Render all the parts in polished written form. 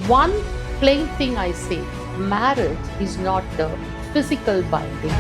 One plain thing I say, marriage is not the physical binding.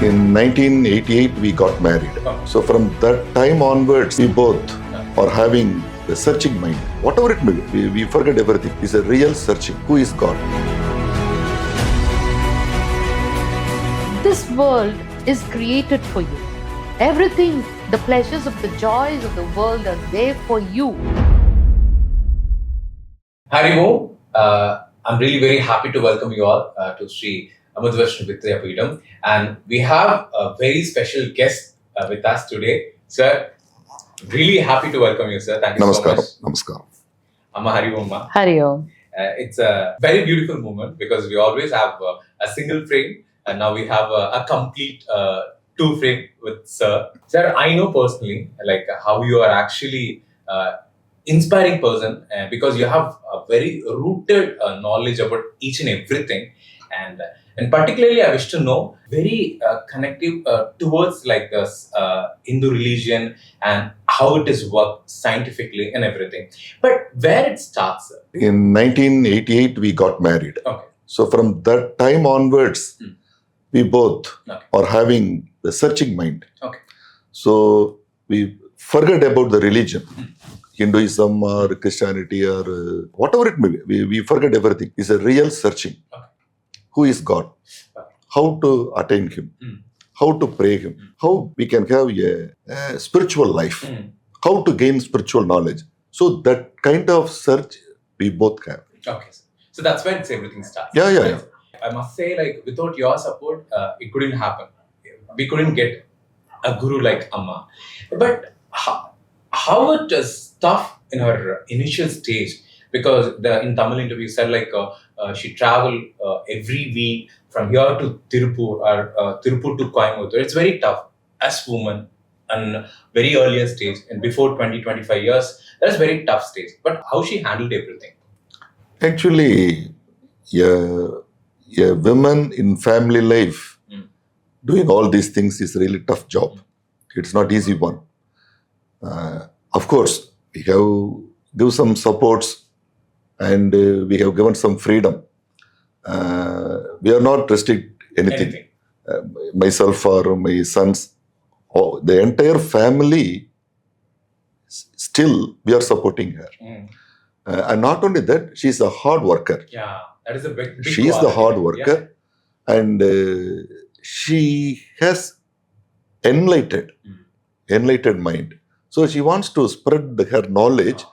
In 1988, we got married. So from that time onwards, we both are having a searching mind. Whatever it may be, we forget everything. It's a real searching. Who is God? This world is created for you. Everything, the pleasures of the joys of the world are there for you. Hari Om, I'm really very happy to welcome you all to Sree AmruthavarshineE Peetam, and we have a very special guest with us today. Sir, really happy to welcome you, sir. Thank you so much. Namaskaram. Amma Hari Om. Ma. Hari Om. It's a very beautiful moment because we always have a single frame, and now we have a complete two frame with Sir. Sir, I know personally like how you are actually inspiring person because you have a very rooted knowledge about each and everything, and particularly I wish to know very connective towards like this Hindu religion and how it is worked scientifically and everything. But where it starts, sir? In 1988, we got married. Okay. So from that time onwards, we both are having the searching mind. Okay. So we forget about the religion. Hinduism or Christianity or whatever it may be, we forget everything. It's a real searching. Okay. Who is God? How to attain Him? How to pray Him? How we can have a spiritual life? How to gain spiritual knowledge? So that kind of search we both have. Okay, so that's when everything starts. Yeah. I must say, like without your support, it couldn't happen. We couldn't get a guru like Amma. But how it is tough in her initial stage, because in Tamil interview said like she traveled every week from here to Tirupur or Tirupur to Coimbatore. It's very tough as woman and very earlier stage, and before 20-25 years, that's very tough stage. But how she handled everything? Actually, a woman in family life doing all these things is really tough job. It's not easy one. Of course, we have give some supports and we have given some freedom. We are not restrict anything. Myself or my sons, the entire family, still we are supporting her. And not only that, she is a hard worker. Yeah, that is a big she is the hard worker, and she has enlightened mind. So she wants to spread her knowledge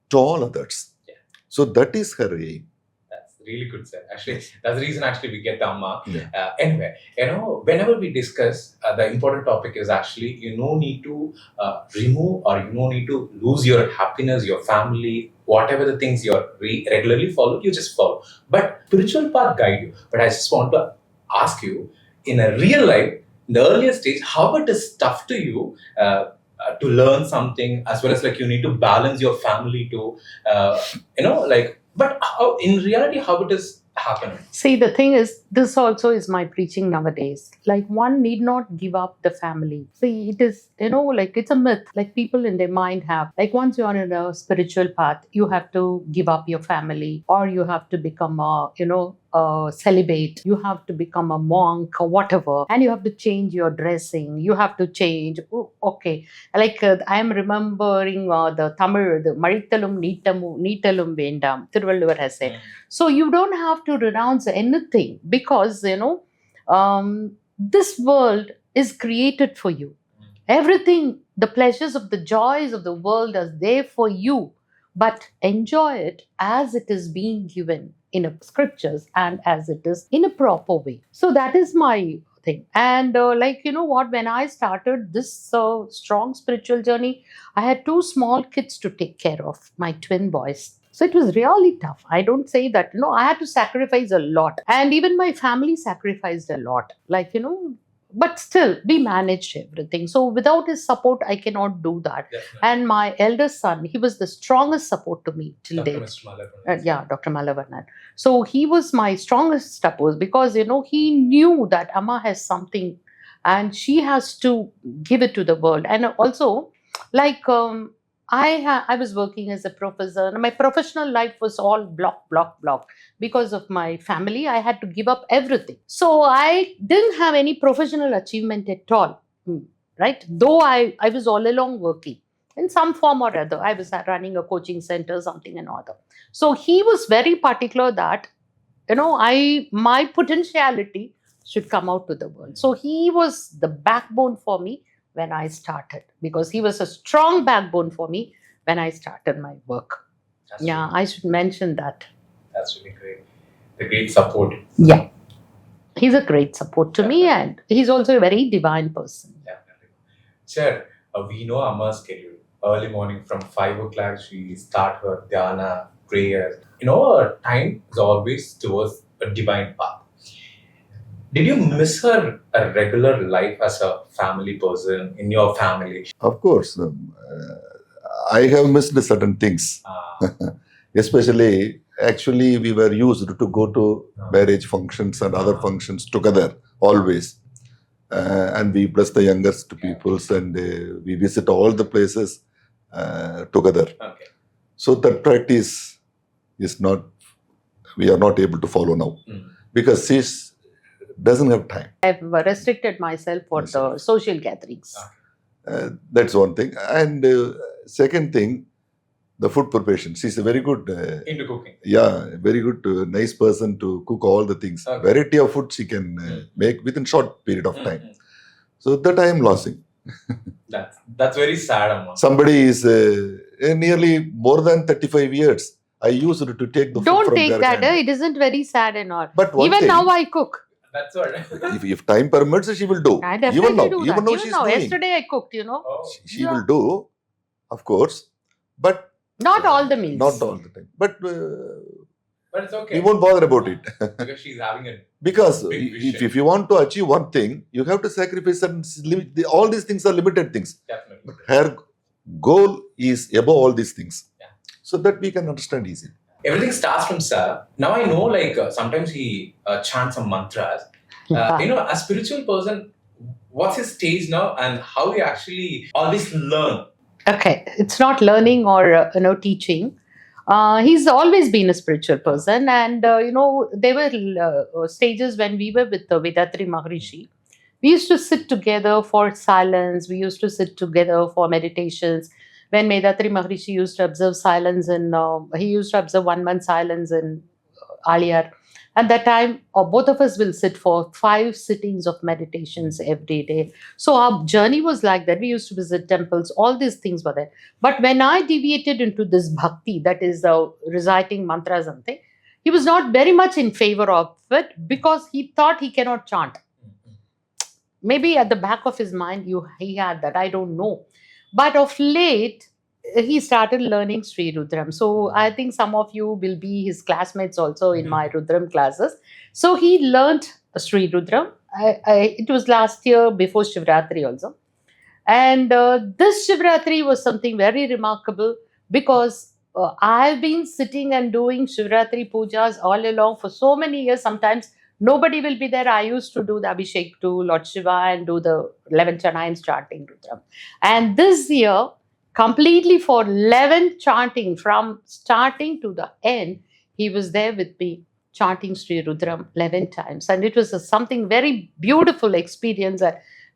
to all others. Yeah. So that is her aim. That's really good, sir. Actually, that's the reason actually we get the Amma. Yeah. Anyway, whenever we discuss, the important topic is actually you no need to remove or you no need to lose your happiness, your family, whatever the things you're regularly follow, you just follow. But spiritual path guide you. But I just want to ask you, in a real life, in the earlier stage, how it is tough to you to learn something, as well as like you need to balance your family to, but how, in reality, how it is happening? See, the thing is, this also is my preaching nowadays. Like, one need not give up the family. See, it is, like it's a myth. Like people in their mind have, like once you are in a spiritual path, you have to give up your family, or you have to become a, celibate. You have to become a monk or whatever, and you have to change your dressing. You have to change. Oh, okay, like I am remembering the Tamil, the Marithalum Neetalum Vendam. Thiruvalluvar has said. So you don't have to renounce anything because this world is created for you. Everything, the pleasures of the joys of the world are there for you, but enjoy it as it is being given in the scriptures and as it is in a proper way. So that is my thing. And when I started this strong spiritual journey, I had two small kids to take care of, my twin boys. So it was really tough. I don't say that, I had to sacrifice a lot. And even my family sacrificed a lot. But still, we managed everything. So without his support, I cannot do that. Definitely. And my eldest son, he was the strongest support to me till date. Dr. Malavannan. So he was my strongest support because, he knew that Amma has something and she has to give it to the world. And also, I was working as a professor, and my professional life was all block. Because of my family, I had to give up everything. So I didn't have any professional achievement at all. Right? Though I was all along working in some form or other. I was running a coaching center, something and other. So he was very particular that, my potentiality should come out to the world. So he was the backbone for me when I started, because he was a strong backbone for me when I started my work. That's Yeah, really, I should mention that. that's really great. The great support. Yeah, he's a great support to me, Definitely. and he's also a very divine person. Definitely. Sir, we know Amma's schedule. Early morning from 5 o'clock, she start her dhyana, prayers. Her time is always towards a divine path. Did you miss her a regular life as a family person in your family? Of course, I have missed certain things. Especially, actually, we were used to go to marriage functions and other functions together always. And we bless the youngest peoples, and we visit all the places together. Okay. So that practice is not, we are not able to follow now because she doesn't have time. I've restricted myself for the social gatherings. That's one thing. And second thing, the food preparation. She's a very good, Into cooking. very good, nice person to cook all the things. Okay. Variety of food she can make within short period of time. So that I am losing. That's very sad, Amma. Somebody is nearly more than 35 years. I used to take the food Don't from take their that. hand. It isn't very sad and all. But one Even thing, now I cook. That's what. if time permits, she will do. I definitely Even now, do even that. now Even she's now, doing. yesterday I cooked, Oh. She Yeah. will do, of course, but Not all the meals. not all the time. But But it's okay. we won't bother about it. Because she's having a Because big vision. if you want to achieve one thing, you have to sacrifice certain all these things are limited things. definitely. Her goal is above all these things. Yeah. So that we can understand easily. Everything starts from Sir. Now I know, sometimes he chants some mantras. A spiritual person, what's his stage now, and how he actually always learn. Okay, it's not learning or teaching. He's always been a spiritual person, and there were stages when we were with Vedatri Maharishi. We used to sit together for silence. We used to sit together for meditations. When Vedatri Maharishi used to observe silence, and he used to observe 1 month silence in Aliyar. At that time, both of us will sit for 5 sittings of meditations every day. So our journey was like that. We used to visit temples, all these things were there. But when I deviated into this bhakti, that is reciting mantras and thing, he was not very much in favor of it because he thought he cannot chant. Maybe at the back of his mind, he had that. I don't know. But of late, he started learning Sri Rudram. So I think some of you will be his classmates also in my Rudram classes. So he learned Sri Rudram. It was last year before Shivratri also. And this Shivratri was something very remarkable because I've been sitting and doing Shivratri pujas all along for so many years. Sometimes nobody will be there. I used to do the Abhishek to Lord Shiva and do the 11 chanting chanting Rudram. And this year, completely for 11 chanting from starting to the end, he was there with me chanting Sri Rudram 11 times. And it was something very beautiful experience,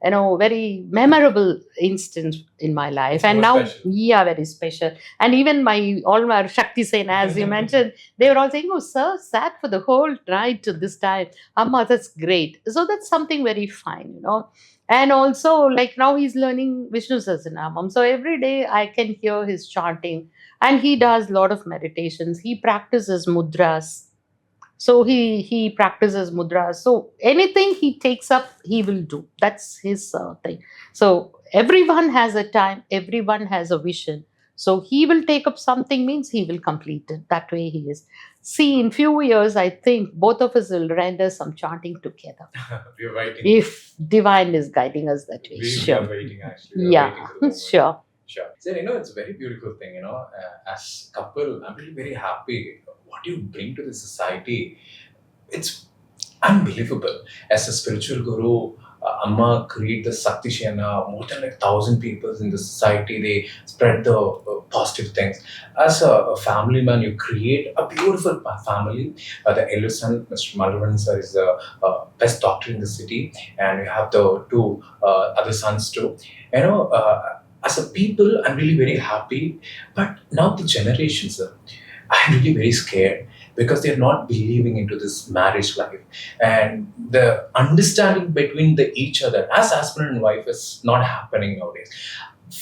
very memorable instance in my life. It's and more now, special. yeah, very special. And even all my Shakti Sena, as you mentioned, they were all saying, oh, sir, sat for the whole night to this time. Amma, that's great. So that's something very fine, And also, like now he's learning Vishnu Sahasranamam. So every day I can hear his chanting. And he does a lot of meditations. He practices mudras. So he practices mudras. So anything he takes up, he will do. That's his thing. So everyone has a time. Everyone has a vision. So he will take up something means he will complete it. That way he is. See, in few years, I think both of us will render some chanting together. We're waiting. If divine is guiding us that way. We Sure. are waiting actually. We're Yeah, waiting for the moment. sure. Sure. So, it's a very beautiful thing, as a couple, I'm really very happy. What you bring to the society, it's unbelievable. As a spiritual guru, Amma create the Sakti Shena, more than 1,000 people in the society. They spread the positive things. As a family man, you create a beautiful family. The eldest son, Mr. Manivannan Sir, is the best doctor in the city, and you have the two other sons too. As a people, I'm really very happy. But now the generation, sir, I'm really very scared because they're not believing into this marriage life, and the understanding between each other as husband and wife is not happening nowadays.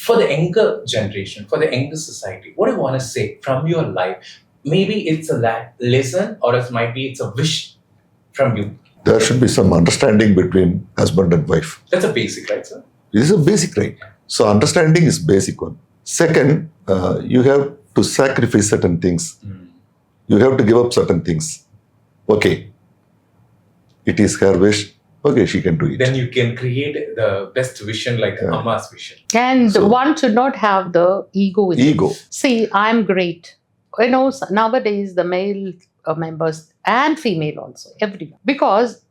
For the younger generation, for the younger society, what do you want to say from your life? Maybe it's a lesson, or it might be it's a wish from you. There should be some understanding between husband and wife. That's a basic, right, sir? This is a basic right. So understanding is basic one. Second, you have to sacrifice certain things. You have to give up certain things. Okay, it is her wish. Okay, she can do it. Then you can create the best vision, like Amma's vision. And So- one should not have the ego in it. Ego. See, I'm great. Nowadays the male members and female also, everyone. Because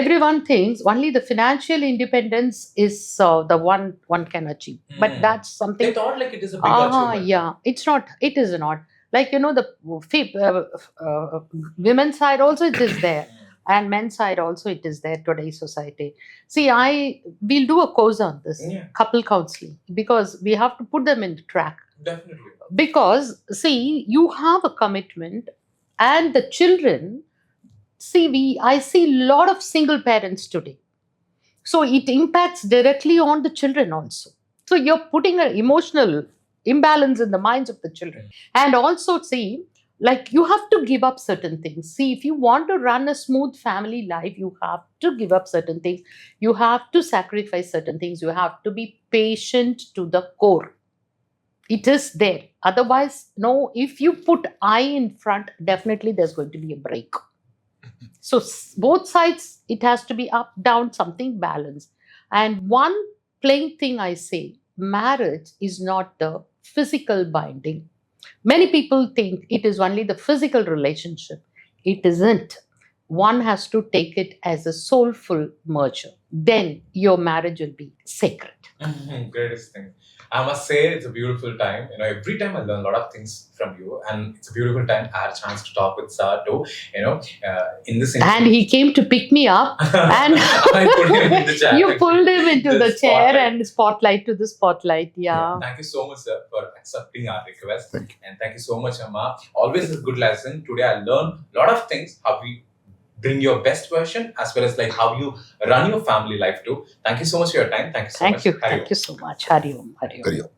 everyone thinks only the financial independence is the one can achieve. But that's They something. thought like it is a big achievement. Yeah, it's not. It is not. Like, the women's side also it is there. And men's side also it is there, today's society. See, we'll do a course on this, Yeah. couple counseling, because we have to put them in the track. Definitely. Because, see, you have a commitment, and the children, I see a lot of single parents today. So it impacts directly on the children also. So you're putting an emotional imbalance in the minds of the children. And also, see, like, you have to give up certain things. See, if you want to run a smooth family life, you have to give up certain things. You have to sacrifice certain things. You have to be patient to the core. It is there. Otherwise, no, if you put I in front, definitely there's going to be a break. So both sides, it has to be up, down, something balanced. And one plain thing I say, marriage is not the physical binding. Many people think it is only the physical relationship. It isn't. One has to take it as a soulful merger. Then your marriage will be sacred. Greatest thing. I must say it's a beautiful time. Every time I learn a lot of things from you, and it's a beautiful time. I had a chance to talk with Sir too. In this And he came to pick me up, and I put him in the chair. you pulled him into The the chair spotlight. and spotlight to the spotlight. Yeah. Thank you so much, sir, for accepting our request. Thank you. And thank you so much, Amma. Always a good lesson. Today I learned a lot of things, how we bring your best version, as well as like how you run your family life too. Thank you so much for your time. Thank you so much. Thank you. Hari Om. Thank you so much. Hari Om. Hari Om. Hari Om.